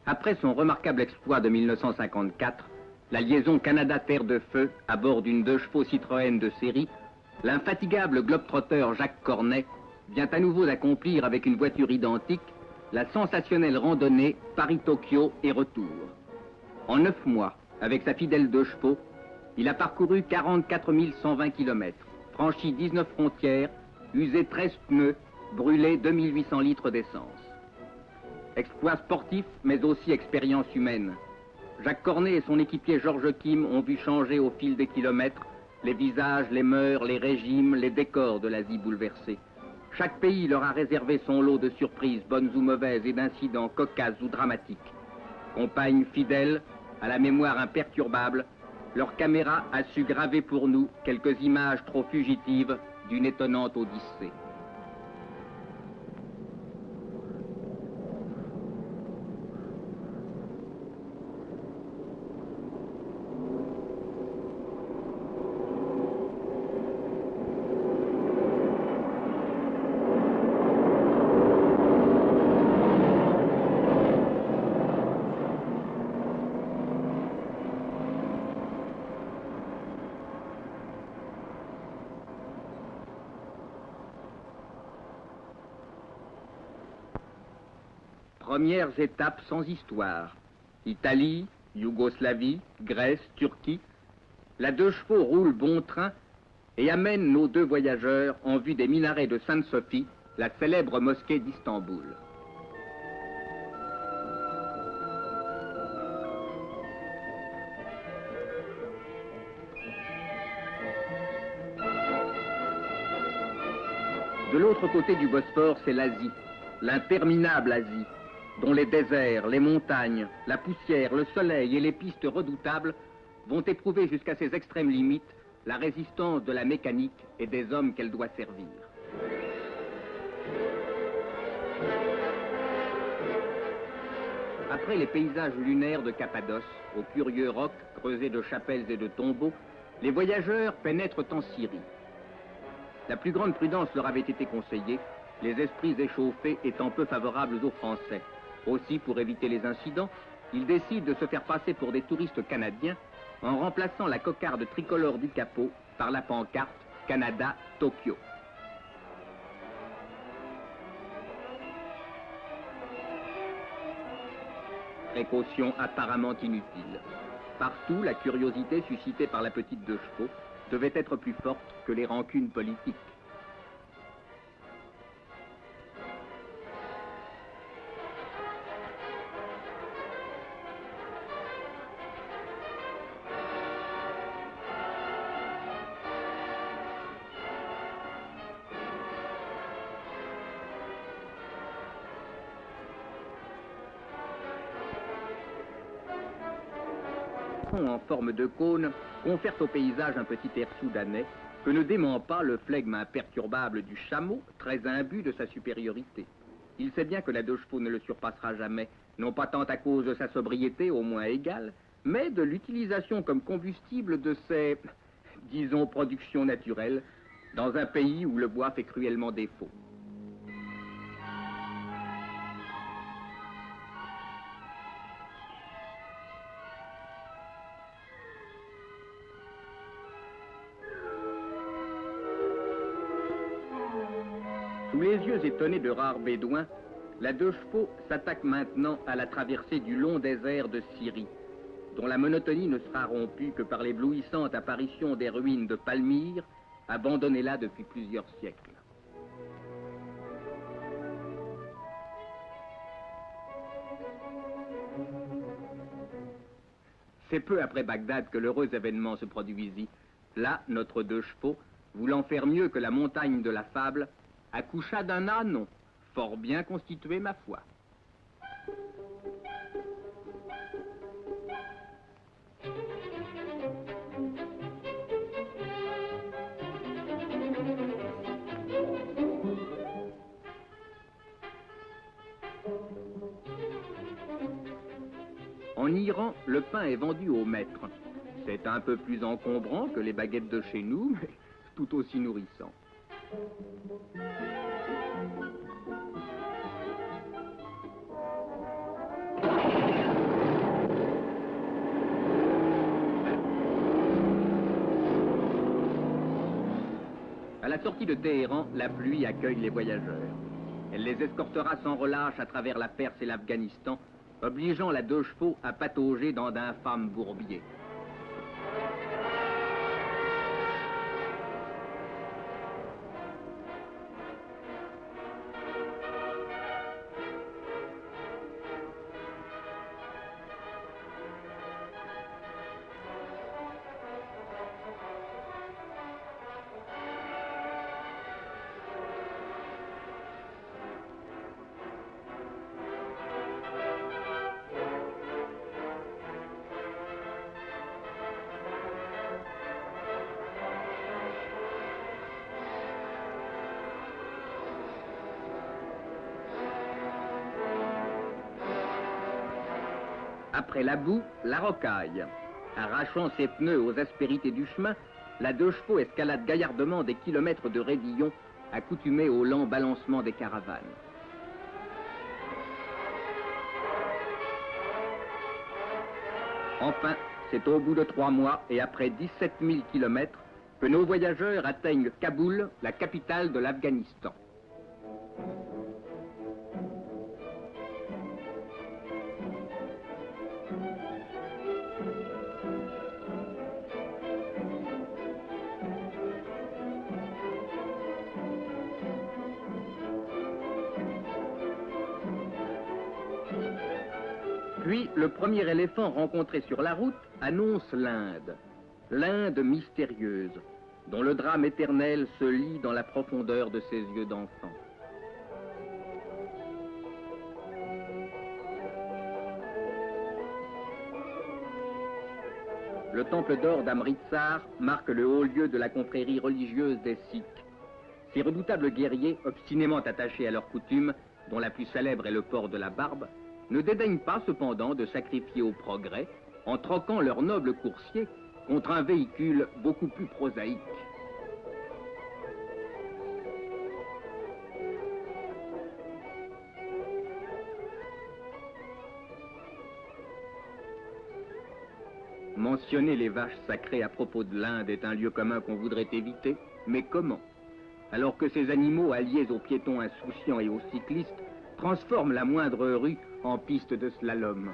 Après son remarquable exploit de 1954, la liaison Canada-Terre de Feu à bord d'une 2 chevaux Citroën de série, l'infatigable globe-trotter Jacques Cornet vient à nouveau d'accomplir avec une voiture identique la sensationnelle randonnée Paris-Tokyo et retour. En 9 mois, avec sa fidèle 2 chevaux, il a parcouru 44 120 km, franchi 19 frontières, usé 13 pneus, brûlé 2800 litres d'essence. Exploit sportif, mais aussi expérience humaine. Jacques Cornet et son équipier Georges Kim ont vu changer au fil des kilomètres les visages, les mœurs, les régimes, les décors de l'Asie bouleversée. Chaque pays leur a réservé son lot de surprises, bonnes ou mauvaises, et d'incidents cocasses ou dramatiques. Compagnes fidèles, à la mémoire imperturbable, leur caméra a su graver pour nous quelques images trop fugitives d'une étonnante odyssée. Premières étapes sans histoire. Italie, Yougoslavie, Grèce, Turquie. La 2 chevaux roule bon train et amène nos 2 voyageurs en vue des minarets de Sainte-Sophie, la célèbre mosquée d'Istanbul. De l'autre côté du Bosphore, c'est l'Asie, l'interminable Asie, dont les déserts, les montagnes, la poussière, le soleil et les pistes redoutables vont éprouver jusqu'à ses extrêmes limites la résistance de la mécanique et des hommes qu'elle doit servir. Après les paysages lunaires de Cappadoce, aux curieux rocs creusés de chapelles et de tombeaux, les voyageurs pénètrent en Syrie. La plus grande prudence leur avait été conseillée, les esprits échauffés étant peu favorables aux Français. Aussi, pour éviter les incidents, ils décident de se faire passer pour des touristes canadiens en remplaçant la cocarde tricolore du capot par la pancarte Canada-Tokyo. Précaution apparemment inutile. Partout, la curiosité suscitée par la petite 2 chevaux devait être plus forte que les rancunes politiques. En forme de cône confère au paysage un petit air soudanais que ne dément pas le flegme imperturbable du chameau, très imbu de sa supériorité. Il sait bien que la 2 chevaux ne le surpassera jamais, non pas tant à cause de sa sobriété, au moins égale, mais de l'utilisation comme combustible de ses, disons, productions naturelles, dans un pays où le bois fait cruellement défaut. Sous les yeux étonnés de rares bédouins, la 2 chevaux s'attaque maintenant à la traversée du long désert de Syrie, dont la monotonie ne sera rompue que par l'éblouissante apparition des ruines de Palmyre, abandonnées là depuis plusieurs siècles. C'est peu après Bagdad que l'heureux événement se produisit. Là, notre 2 chevaux, voulant faire mieux que la montagne de la fable, accoucha d'un ânon, fort bien constitué, ma foi. En Iran, le pain est vendu au maître. C'est un peu plus encombrant que les baguettes de chez nous, mais tout aussi nourrissant. sortie de Téhéran, la pluie accueille les voyageurs. Elle les escortera sans relâche à travers la Perse et l'Afghanistan, obligeant la 2 chevaux à patauger dans d'infâmes bourbiers. Après la boue, la rocaille. Arrachant ses pneus aux aspérités du chemin, la 2 chevaux escalade gaillardement des kilomètres de raidillons accoutumés au lent balancement des caravanes. Enfin, c'est au bout de 3 mois et après 17 000 kilomètres que nos voyageurs atteignent Kaboul, la capitale de l'Afghanistan. Puis, le premier éléphant rencontré sur la route annonce l'Inde. L'Inde mystérieuse, dont le drame éternel se lit dans la profondeur de ses yeux d'enfant. Le temple d'or d'Amritsar marque le haut lieu de la confrérie religieuse des Sikhs. Ces redoutables guerriers, obstinément attachés à leurs coutumes, dont la plus célèbre est le port de la barbe, ne dédaignent pas cependant de sacrifier au progrès en troquant leur noble coursier contre un véhicule beaucoup plus prosaïque. Mentionner les vaches sacrées à propos de l'Inde est un lieu commun qu'on voudrait éviter, mais comment? Alors que ces animaux, alliés aux piétons insouciants et aux cyclistes, transforment la moindre rue en piste de slalom.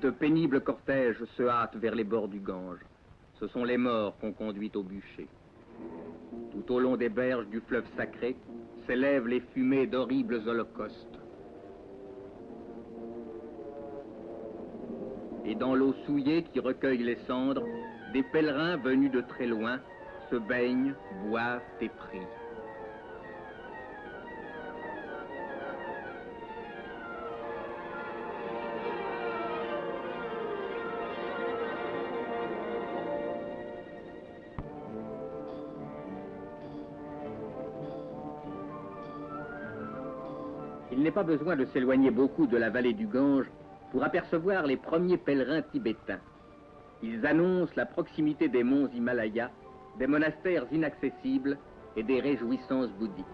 De pénibles cortèges se hâtent vers les bords du Gange. Ce sont les morts qu'on conduit au bûcher. Tout au long des berges du fleuve sacré s'élèvent les fumées d'horribles holocaustes. Et dans l'eau souillée qui recueille les cendres, des pèlerins venus de très loin se baignent, boivent et prient. Il n'est pas besoin de s'éloigner beaucoup de la vallée du Gange pour apercevoir les premiers pèlerins tibétains. Ils annoncent la proximité des monts Himalayas, des monastères inaccessibles et des réjouissances bouddhiques.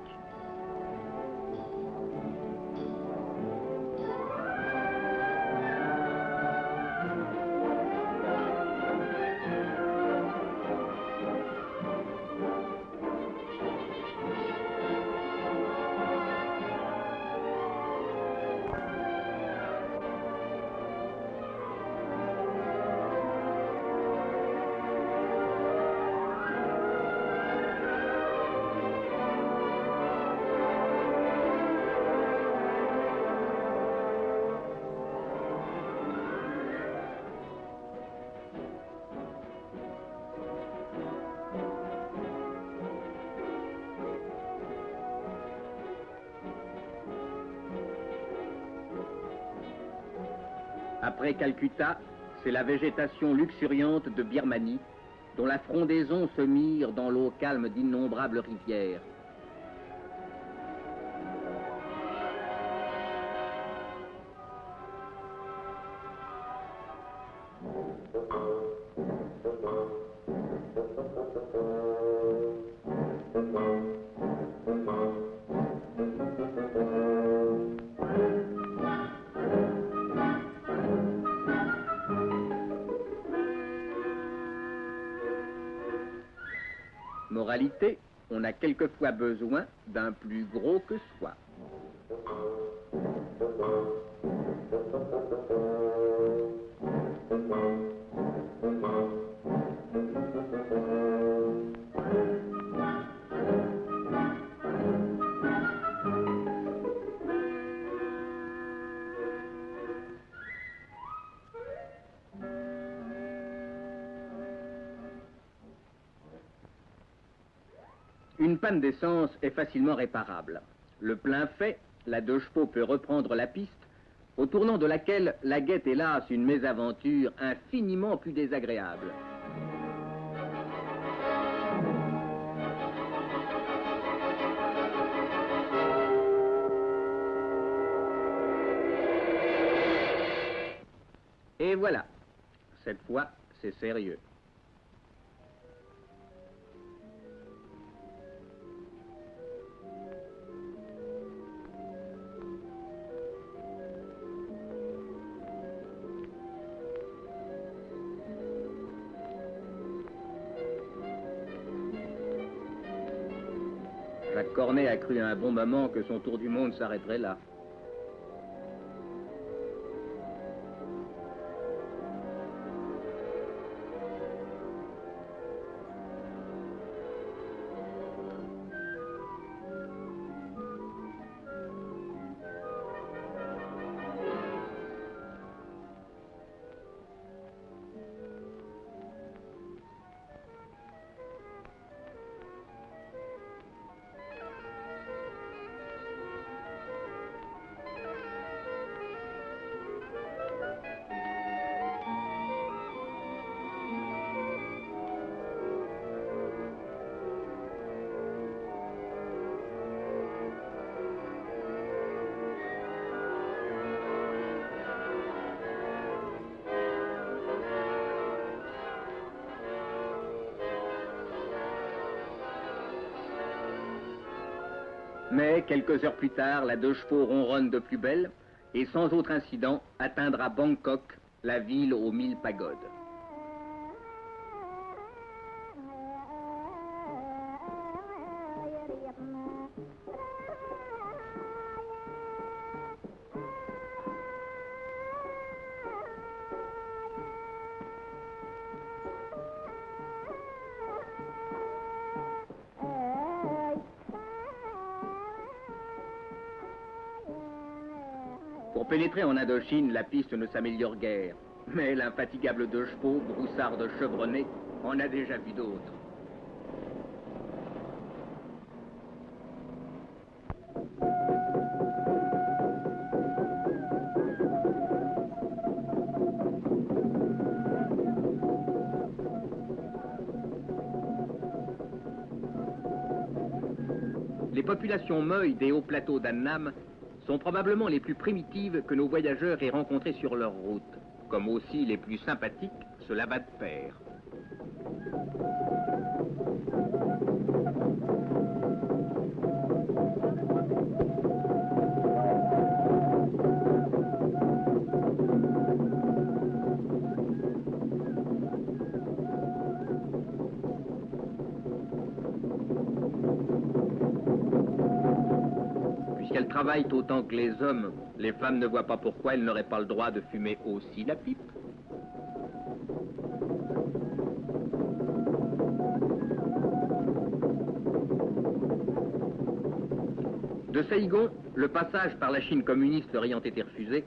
Après Calcutta, c'est la végétation luxuriante de Birmanie, dont la frondaison se mire dans l'eau calme d'innombrables rivières. Moralité, on a quelquefois besoin d'un plus gros que soi. Une panne d'essence est facilement réparable. Le plein fait, la 2 chevaux peut reprendre la piste, au tournant de laquelle la guette hélas une mésaventure infiniment plus désagréable. Et voilà, cette fois, c'est sérieux. Jacques Cornet a cru à un bon moment que son tour du monde s'arrêterait là. Mais quelques heures plus tard, la 2 chevaux ronronne de plus belle et sans autre incident atteindra Bangkok, la ville aux 1000 pagodes. Pour pénétrer en Indochine, la piste ne s'améliore guère. Mais l'infatigable 2 chevaux, broussarde chevronnée, en a déjà vu d'autres. Les populations Moy des hauts plateaux d'Annam sont probablement les plus primitives que nos voyageurs aient rencontrées sur leur route, comme aussi les plus sympathiques, cela va de pair. Puisqu'elles travaillent autant que les hommes, les femmes ne voient pas pourquoi elles n'auraient pas le droit de fumer aussi la pipe. De Saigon, le passage par la Chine communiste leur ayant été refusé,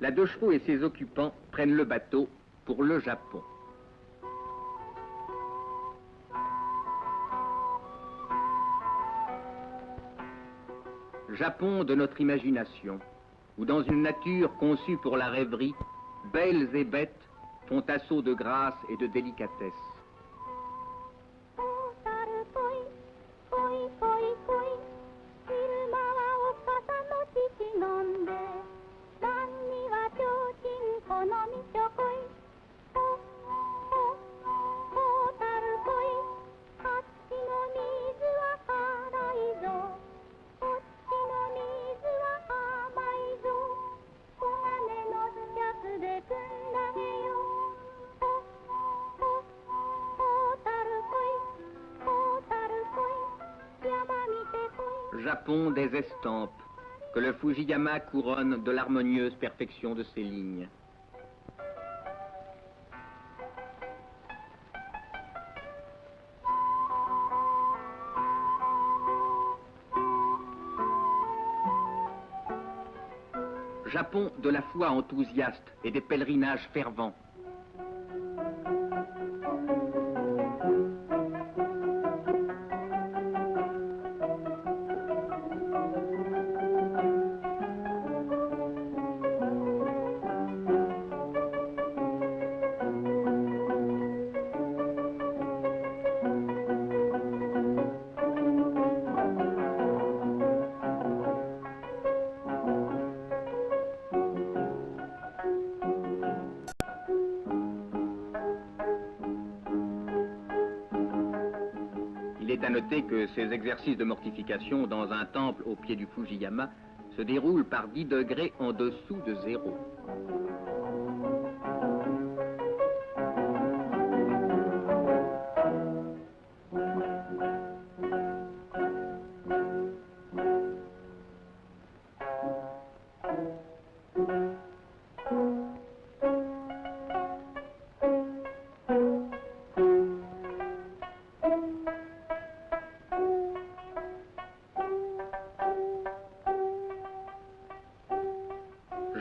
la 2 chevaux et ses occupants prennent le bateau pour le Japon. Japon de notre imagination, où dans une nature conçue pour la rêverie, belles et bêtes font assaut de grâce et de délicatesse. Japon des estampes, que le Fujiyama couronne de l'harmonieuse perfection de ses lignes. Japon de la foi enthousiaste et des pèlerinages fervents. Il est à noter que ces exercices de mortification dans un temple au pied du Fujiyama se déroulent par 10 degrés en dessous de zéro.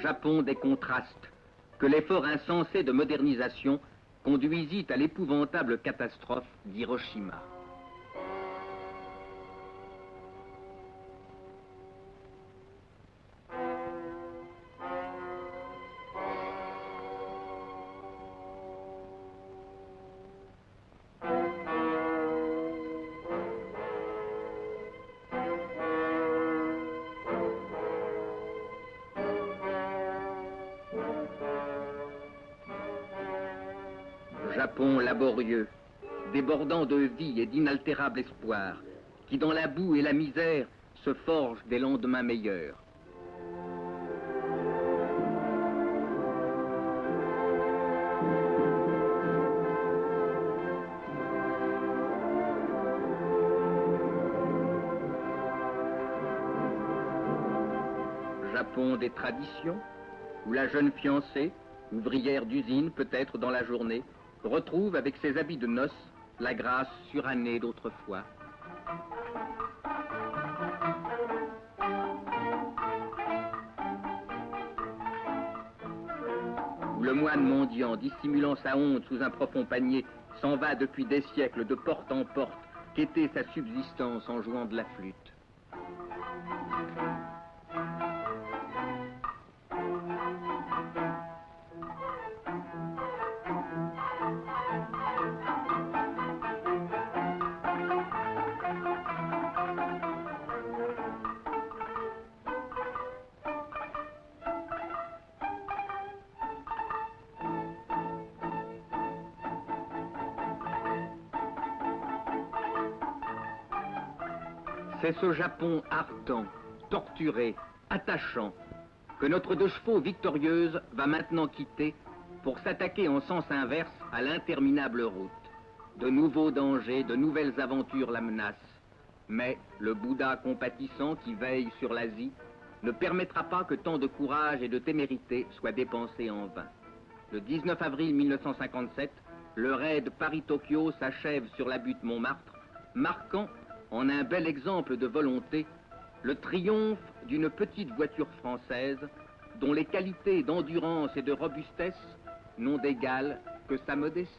Japon des contrastes, que l'effort insensé de modernisation conduisit à l'épouvantable catastrophe d'Hiroshima. Japon laborieux, débordant de vie et d'inaltérable espoir, qui dans la boue et la misère se forge des lendemains meilleurs. Japon des traditions, où la jeune fiancée, ouvrière d'usine peut-être dans la journée, retrouve avec ses habits de noces la grâce surannée d'autrefois. Où le moine mendiant, dissimulant sa honte sous un profond panier, s'en va depuis des siècles de porte en porte, quêter sa subsistance en jouant de la flûte. C'est ce Japon ardent, torturé, attachant, que notre deux chevaux victorieuse va maintenant quitter pour s'attaquer en sens inverse à l'interminable route. De nouveaux dangers, de nouvelles aventures la menacent. Mais le Bouddha compatissant qui veille sur l'Asie ne permettra pas que tant de courage et de témérité soient dépensés en vain. Le 19 avril 1957, le raid Paris-Tokyo s'achève sur la butte Montmartre, marquant en un bel exemple de volonté, le triomphe d'une petite voiture française dont les qualités d'endurance et de robustesse n'ont d'égal que sa modestie.